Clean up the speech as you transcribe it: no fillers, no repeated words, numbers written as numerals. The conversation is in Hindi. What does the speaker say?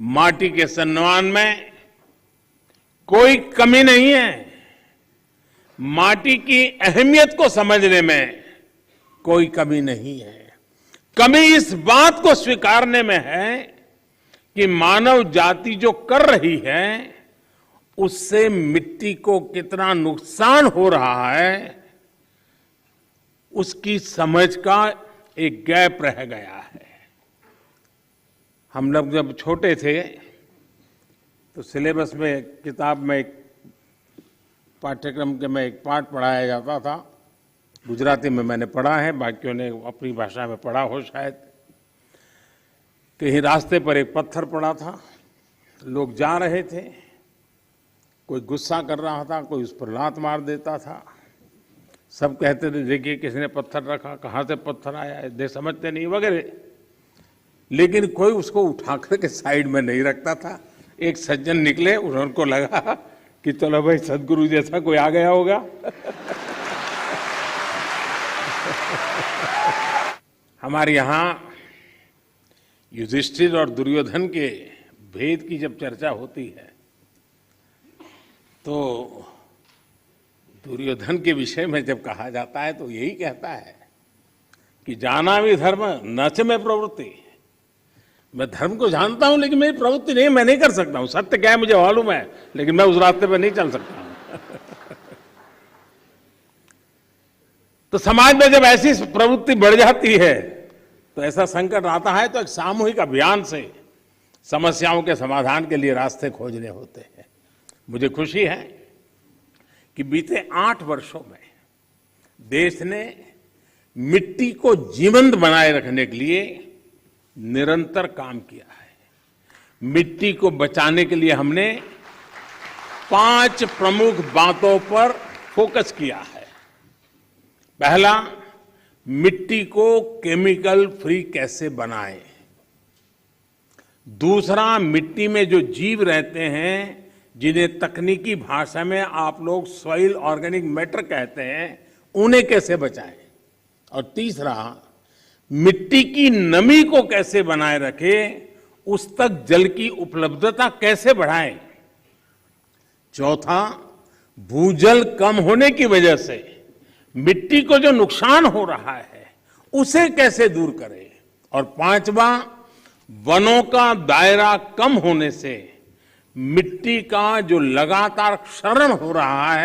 माटी के सम्मान में कोई कमी नहीं है। माटी की अहमियत को समझने में कोई कमी नहीं है। कमी इस बात को स्वीकारने में है कि मानव जाति जो कर रही है उससे मिट्टी को कितना नुकसान हो रहा है, उसकी समझ का एक गैप रह गया है। हम लोग जब छोटे थे तो सिलेबस में, किताब में, एक पाठ्यक्रम के में एक पाठ पढ़ाया जाता था। गुजराती में मैंने पढ़ा है, बाकियों ने अपनी भाषा में पढ़ा हो शायद। कहीं रास्ते पर एक पत्थर पड़ा था, लोग जा रहे थे, कोई गुस्सा कर रहा था, कोई उस पर लात मार देता था। सब कहते थे देखिए किसने पत्थर रखा, कहाँ से पत्थर आया, देख समझते नहीं वगैरह। लेकिन कोई उसको उठा करके साइड में नहीं रखता था। एक सज्जन निकले, उनको लगा कि चलो भाई सदगुरु जैसा कोई आ गया होगा। हमारे यहाँ युधिष्ठिर और दुर्योधन के भेद की जब चर्चा होती है तो दुर्योधन के विषय में जब कहा जाता है तो यही कहता है कि जाना भी धर्म न च में प्रवृत्ति। मैं धर्म को जानता हूं लेकिन मेरी प्रवृत्ति नहीं, मैं नहीं कर सकता हूं। सत्य क्या है मुझे मालूम है, लेकिन मैं उस रास्ते पर नहीं चल सकता हूं। तो समाज में जब ऐसी प्रवृत्ति बढ़ जाती है तो ऐसा संकट आता है तो एक सामूहिक अभियान से समस्याओं के समाधान के लिए रास्ते खोजने होते हैं। मुझे खुशी है कि बीते 8 वर्षों में देश ने मिट्टी को जीवंत बनाए रखने के लिए निरंतर काम किया है। मिट्टी को बचाने के लिए हमने 5 प्रमुख बातों पर फोकस किया है। पहला, मिट्टी को केमिकल फ्री कैसे बनाएं। दूसरा, मिट्टी में जो जीव रहते हैं जिन्हें तकनीकी भाषा में आप लोग सॉइल ऑर्गेनिक मैटर कहते हैं, उन्हें कैसे बचाएं। और तीसरा, मिट्टी की नमी को कैसे बनाए रखें, उस तक जल की उपलब्धता कैसे बढ़ाएं। चौथा, भूजल कम होने की वजह से मिट्टी को जो नुकसान हो रहा है उसे कैसे दूर करें। और पांचवा, वनों का दायरा कम होने से मिट्टी का जो लगातार क्षरण हो रहा है